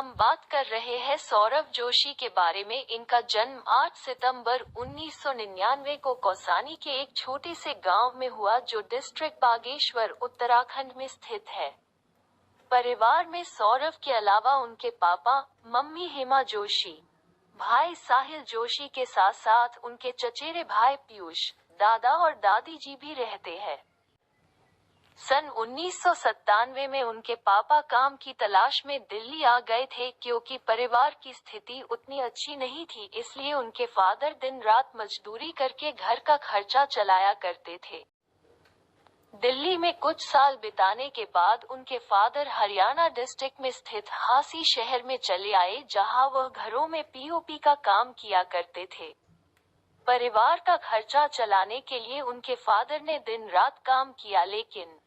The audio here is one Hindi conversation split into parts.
हम बात कर रहे हैं सौरभ जोशी के बारे में। इनका जन्म 8 सितंबर 1999 को कौसानी के एक छोटे से गांव में हुआ, जो डिस्ट्रिक्ट बागेश्वर, उत्तराखंड में स्थित है। परिवार में सौरभ के अलावा उनके पापा, मम्मी हेमा जोशी, भाई साहिल जोशी के साथ साथ उनके चचेरे भाई पीयूष, दादा और दादी जी भी रहते हैं। सन 1997 में उनके पापा काम की तलाश में दिल्ली आ गए थे। क्योंकि परिवार की स्थिति उतनी अच्छी नहीं थी, इसलिए उनके फादर दिन रात मजदूरी करके घर का खर्चा चलाया करते थे। दिल्ली में कुछ साल बिताने के बाद उनके फादर हरियाणा डिस्ट्रिक्ट में स्थित हांसी शहर में चले आए, जहां वह घरों में पीओपी का काम किया करते थे। परिवार का खर्चा चलाने के लिए उनके फादर ने दिन रात काम किया, लेकिन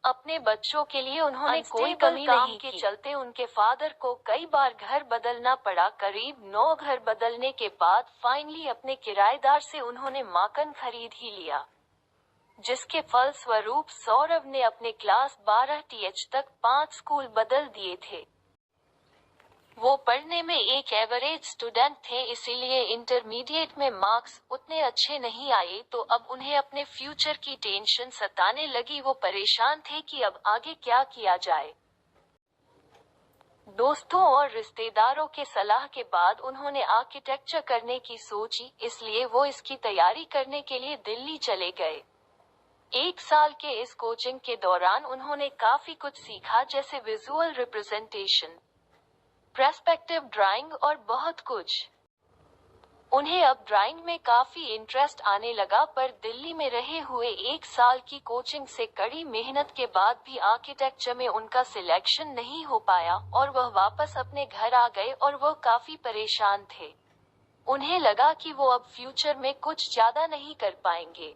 अपने बच्चों के लिए उन्होंने कोई कमी नहीं की। चलते उनके फादर को कई बार घर बदलना पड़ा। करीब 9 घर बदलने के बाद फाइनली अपने किराएदार से उन्होंने मकान खरीद ही लिया, जिसके फलस्वरूप सौरभ ने अपने क्लास 12 टीएच तक 5 स्कूल बदल दिए थे। वो पढ़ने में एक एवरेज स्टूडेंट थे, इसीलिए इंटरमीडिएट में मार्क्स उतने अच्छे नहीं आए। तो अब उन्हें अपने फ्यूचर की टेंशन सताने लगी। वो परेशान थे कि अब आगे क्या किया जाए। दोस्तों और रिश्तेदारों के सलाह के बाद उन्होंने आर्किटेक्चर करने की सोची, इसलिए वो इसकी तैयारी करने के लिए दिल्ली चले गए। 1 साल के इस कोचिंग के दौरान उन्होंने काफी कुछ सीखा, जैसे विजुअल रिप्रेजेंटेशन, पर्सपेक्टिव ड्राइंग और बहुत कुछ। उन्हें अब ड्राइंग में काफी इंटरेस्ट आने लगा, पर दिल्ली में रहे हुए 1 साल की कोचिंग से कड़ी मेहनत के बाद भी आर्किटेक्चर में उनका सिलेक्शन नहीं हो पाया और वह वापस अपने घर आ गए और वह काफी परेशान थे। उन्हें लगा कि वो अब फ्यूचर में कुछ ज्यादा नहीं कर पाएंगे।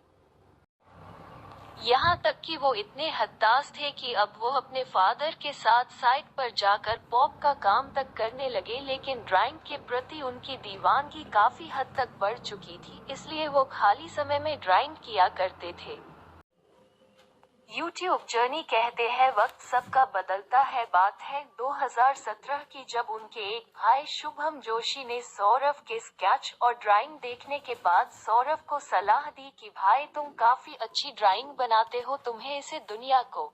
यहाँ तक कि वो इतने हताश थे कि अब वो अपने फादर के साथ साइट पर जाकर पॉप का काम तक करने लगे। लेकिन ड्राइंग के प्रति उनकी दीवानगी काफी हद तक बढ़ चुकी थी, इसलिए वो खाली समय में ड्राइंग किया करते थे। यूट्यूब जर्नी कहते हैं वक्त सबका बदलता है। बात है 2017 की, जब उनके एक भाई शुभम जोशी ने सौरभ के स्केच और ड्राइंग देखने के बाद सौरभ को सलाह दी कि भाई तुम काफी अच्छी ड्राइंग बनाते हो, तुम्हें इसे दुनिया को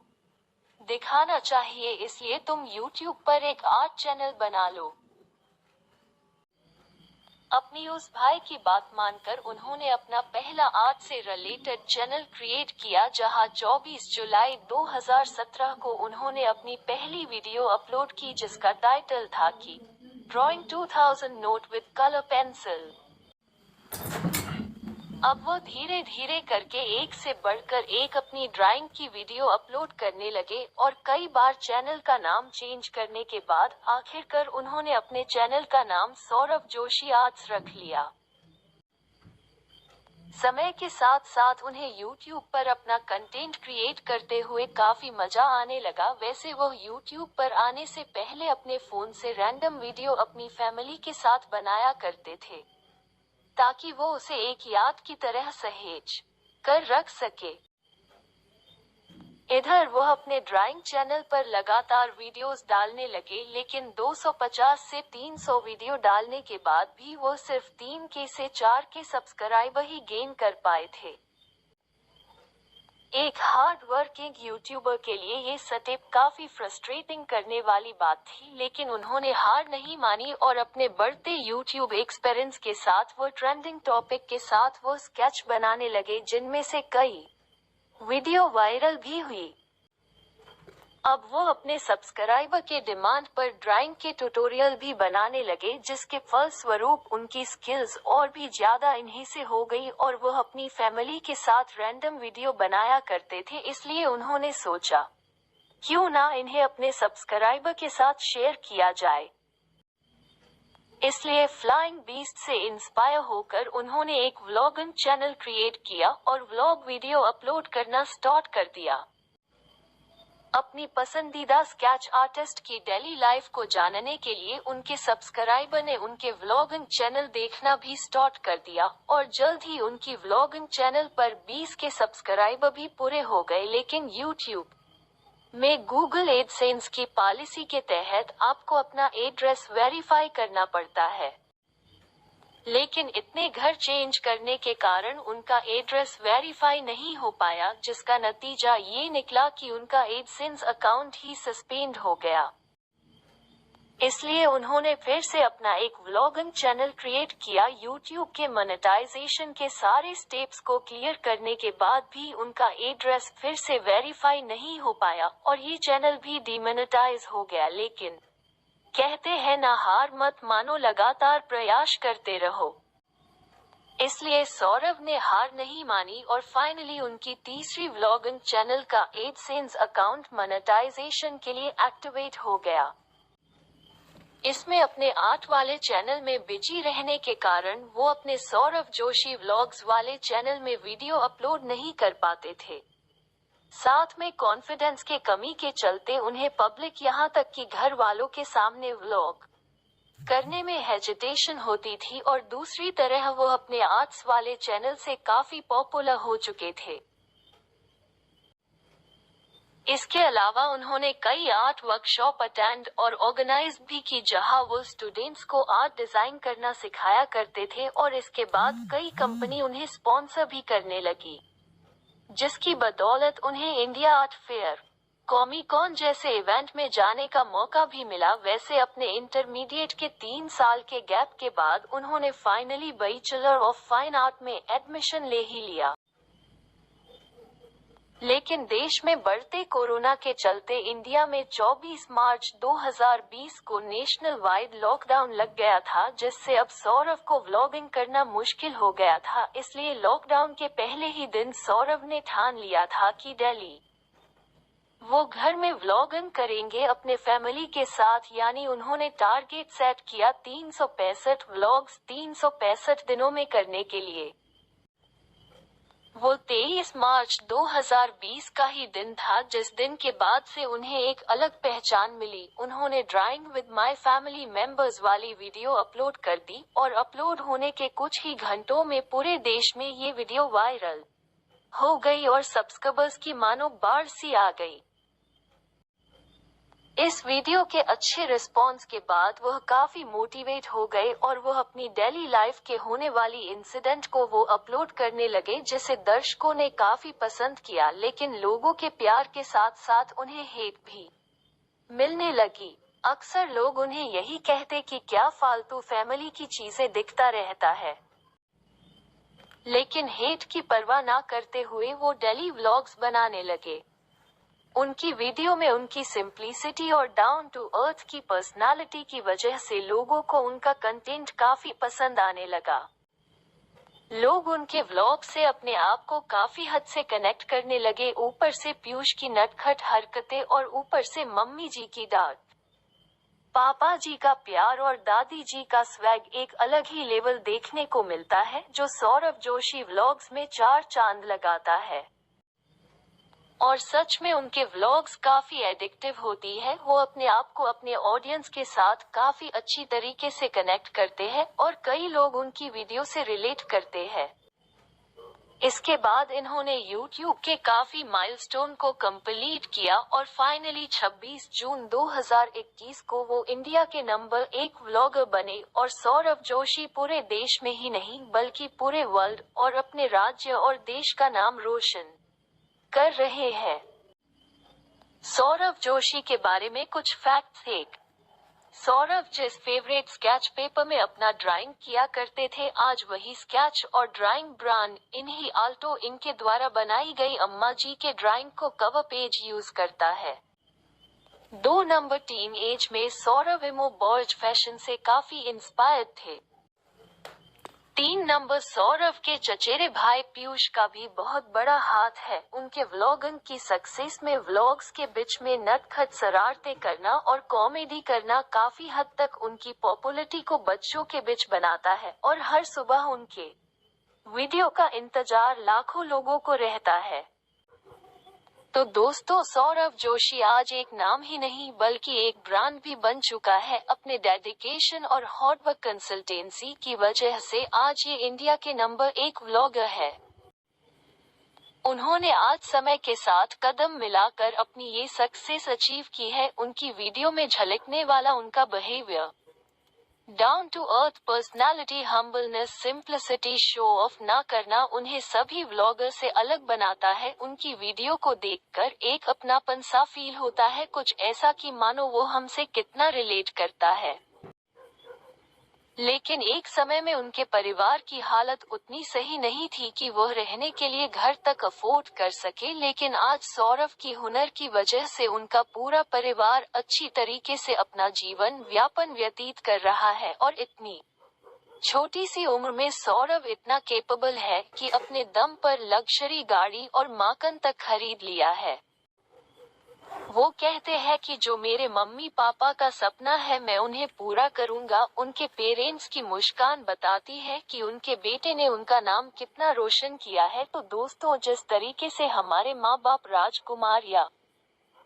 दिखाना चाहिए, इसलिए तुम यूट्यूब पर एक आर्ट चैनल बना लो। अपनी उस भाई की बात मानकर उन्होंने अपना पहला आर्ट से रिलेटेड चैनल क्रिएट किया, जहां 24 जुलाई 2017 को उन्होंने अपनी पहली वीडियो अपलोड की, जिसका टाइटल था कि drawing 2000 note with colour pencil. अब वो धीरे धीरे करके एक से बढ़कर एक अपनी ड्राइंग की वीडियो अपलोड करने लगे और कई बार चैनल का नाम चेंज करने के बाद आखिरकार उन्होंने अपने चैनल का नाम सौरभ जोशी आर्ट्स रख लिया। समय के साथ साथ उन्हें YouTube पर अपना कंटेंट क्रिएट करते हुए काफी मजा आने लगा। वैसे वो YouTube पर आने से पहले अपने फोन से रैंडम वीडियो अपनी फैमिली के साथ बनाया करते थे, ताकि वो उसे एक याद की तरह सहेज कर रख सके। इधर वह अपने ड्राइंग चैनल पर लगातार वीडियोस डालने लगे, लेकिन 250 से 300 वीडियो डालने के बाद भी वो सिर्फ 3 से 4 सब्सक्राइबर ही गेन कर पाए थे। एक हार्ड वर्किंग यूट्यूबर के लिए ये स्टेप काफी फ्रस्ट्रेटिंग करने वाली बात थी, लेकिन उन्होंने हार नहीं मानी और अपने बढ़ते यूट्यूब एक्सपीरियंस के साथ वो ट्रेंडिंग टॉपिक के साथ वो स्केच बनाने लगे, जिनमें से कई वीडियो वायरल भी हुई। अब वो अपने सब्सक्राइबर के डिमांड पर ड्राइंग के ट्यूटोरियल भी बनाने लगे, जिसके फलस्वरूप उनकी स्किल्स और भी ज्यादा इन्हीं से हो गई और वह अपनी फैमिली के साथ रैंडम वीडियो बनाया करते थे। इसलिए उन्होंने सोचा क्यों ना इन्हें अपने सब्सक्राइबर के साथ शेयर किया जाए। इसलिए फ्लाइंग बीस्ट से इंस्पायर होकर उन्होंने एक व्लॉगिंग चैनल क्रिएट किया और व्लॉग वीडियो अपलोड करना स्टार्ट कर दिया। अपनी पसंदीदा स्केच आर्टिस्ट की डेली लाइफ को जानने के लिए उनके सब्सक्राइबर ने उनके व्लॉगिंग चैनल देखना भी स्टार्ट कर दिया और जल्द ही उनकी व्लॉगिंग चैनल पर 20 के सब्सक्राइबर भी पूरे हो गए। लेकिन यूट्यूब में गूगल एडसेंस की पॉलिसी के तहत आपको अपना एड्रेस वेरीफाई करना पड़ता है। लेकिन इतने घर चेंज करने के कारण उनका एड्रेस वेरीफाई नहीं हो पाया, जिसका नतीजा ये निकला कि उनका एडसेंस अकाउंट ही सस्पेंड हो गया। इसलिए उन्होंने फिर से अपना एक व्लॉगिंग चैनल क्रिएट किया। यूट्यूब के मोनेटाइजेशन के सारे स्टेप्स को क्लियर करने के बाद भी उनका एड्रेस फिर से वेरीफाई नहीं हो पाया और ये चैनल भी डिमोनेटाइज हो गया। लेकिन कहते हैं ना, हार मत मानो, लगातार प्रयास करते रहो। इसलिए सौरभ ने हार नहीं मानी और फाइनली उनकी तीसरी व्लॉगिंग चैनल का एडसेंस अकाउंट मोनेटाइजेशन के लिए एक्टिवेट हो गया। इसमें अपने आर्ट वाले चैनल में बिजी रहने के कारण वो अपने सौरभ जोशी व्लॉग्स वाले चैनल में वीडियो अपलोड नहीं कर पाते थे। साथ में कॉन्फिडेंस के कमी के चलते उन्हें पब्लिक यहाँ तक कि घर वालों के सामने व्लॉग करने में हेजिटेशन होती थी और दूसरी तरह वो अपने आर्ट्स वाले चैनल से काफी पॉपुलर हो चुके थे। इसके अलावा उन्होंने कई आर्ट वर्कशॉप अटेंड और ऑर्गेनाइज भी की, जहां वो स्टूडेंट्स को आर्ट डिजाइन करना सिखाया करते थे और इसके बाद कई कंपनी उन्हें स्पॉन्सर भी करने लगी, जिसकी बदौलत उन्हें इंडिया आर्ट फेयर, कॉमिकॉन जैसे इवेंट में जाने का मौका भी मिला। वैसे अपने इंटरमीडिएट के 3 साल के गैप के बाद उन्होंने finally bachelor of fine art में एडमिशन ले ही लिया। लेकिन देश में बढ़ते कोरोना के चलते इंडिया में 24 मार्च 2020 को नेशनल वाइड लॉकडाउन लग गया था, जिससे अब सौरभ को व्लॉगिंग करना मुश्किल हो गया था। इसलिए लॉकडाउन के पहले ही दिन सौरभ ने ठान लिया था कि डेली वो घर में व्लॉगिंग करेंगे अपने फैमिली के साथ। यानी उन्होंने टारगेट सेट किया 365 व्लॉग्स 365 दिनों में करने के लिए। वो 23 मार्च 2020 का ही दिन था जिस दिन के बाद से उन्हें एक अलग पहचान मिली। उन्होंने drawing with my family members वाली वीडियो अपलोड कर दी और अपलोड होने के कुछ ही घंटों में पूरे देश में ये वीडियो वायरल हो गई और सब्सक्राइबर्स की मानो बाढ़ सी आ गई। इस वीडियो के अच्छे रिस्पॉन्स के बाद वह काफी मोटिवेट हो गए और वह अपनी डेली लाइफ के होने वाली इंसिडेंट को वो अपलोड करने लगे, जिसे दर्शकों ने काफी पसंद किया। लेकिन लोगों के प्यार के साथ साथ उन्हें हेट भी मिलने लगी। अक्सर लोग उन्हें यही कहते कि क्या फालतू फैमिली की चीजें दिखता रहता है। लेकिन हेट की परवाह ना करते हुए वो डेली व्लॉग्स बनाने लगे। उनकी वीडियो में उनकी सिंप्लिसिटी और डाउन टू अर्थ की पर्सनालिटी की वजह से लोगों को उनका कंटेंट काफी पसंद आने लगा। लोग उनके व्लॉग से अपने आप को काफी हद से कनेक्ट करने लगे। ऊपर से पीयूष की नटखट हरकतें और ऊपर से मम्मी जी की डांट, पापा जी का प्यार और दादी जी का स्वैग एक अलग ही लेवल देखने को मिलता है, जो सौरभ जोशी व्लॉग्स में 4 चांद लगाता है। और सच में उनके व्लॉग्स काफी एडिक्टिव होती है। वो अपने आप को अपने ऑडियंस के साथ काफी अच्छी तरीके से कनेक्ट करते हैं और कई लोग उनकी वीडियो से रिलेट करते हैं। इसके बाद इन्होंने YouTube के काफी माइलस्टोन को कंप्लीट किया और फाइनली 26 जून 2021 को वो इंडिया के नंबर 1 व्लॉगर बने और सौरभ जोशी पूरे देश में ही नहीं बल्कि पूरे वर्ल्ड और अपने राज्य और देश का नाम रोशन कर रहे हैं। सौरभ जोशी के बारे में कुछ फैक्ट्स। एक, सौरभ जिस फेवरेट स्केच पेपर में अपना ड्राइंग किया करते थे, आज वही स्केच और ड्राइंग ब्रांड इन्हीं आल्टो इनके द्वारा बनाई गई अम्मा जी के ड्राइंग को कवर पेज यूज करता है। 2 नंबर, टीन एज में सौरभ इमो बॉयज फैशन से काफी इंस्पायर्ड थे। 3 नंबर, सौरभ के चचेरे भाई पीयूष का भी बहुत बड़ा हाथ है। उनके व्लॉगिंग की सक्सेस में व्लॉग्स के बीच में नटखट शरारतें करना और कॉमेडी करना काफी हद तक उनकी पॉपुलैरिटी को बच्चों के बीच बनाता है और हर सुबह उनके वीडियो का इंतजार लाखों लोगों को रहता है। तो दोस्तों, सौरभ जोशी आज एक नाम ही नहीं बल्कि एक ब्रांड भी बन चुका है। अपने डेडिकेशन और हार्डवर्क कंसल्टेंसी की वजह से आज ये इंडिया के नंबर 1 व्लॉगर है। उन्होंने आज समय के साथ कदम मिलाकर अपनी ये सक्सेस अचीव की है। उनकी वीडियो में झलकने वाला उनका behaviour, down to earth personality, humbleness, simplicity, show off ना करना उन्हें सभी व्लॉगर से अलग बनाता है। उनकी वीडियो को देखकर एक अपनापन सा फील होता है, कुछ ऐसा कि मानो वो हमसे कितना रिलेट करता है। लेकिन एक समय में उनके परिवार की हालत उतनी सही नहीं थी कि वह रहने के लिए घर तक अफोर्ड कर सके, लेकिन आज सौरव की हुनर की वजह से उनका पूरा परिवार अच्छी तरीके से अपना जीवन यापन व्यतीत कर रहा है। और इतनी छोटी सी उम्र में सौरव इतना कैपेबल है कि अपने दम पर लग्जरी गाड़ी और माकन तक खरीद लिया है। वो कहते हैं कि जो मेरे मम्मी पापा का सपना है मैं उन्हें पूरा करूंगा। उनके पेरेंट्स की मुस्कान बताती है कि उनके बेटे ने उनका नाम कितना रोशन किया है। तो दोस्तों, जिस तरीके से हमारे माँ बाप राजकुमार या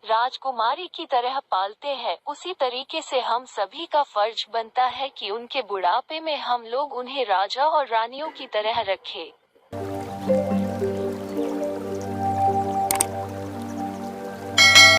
राजकुमारी की तरह पालते हैं, उसी तरीके से हम सभी का फर्ज बनता है कि उनके बुढ़ापे में हम लोग उन्हें राजा और रानियों की तरह रखें।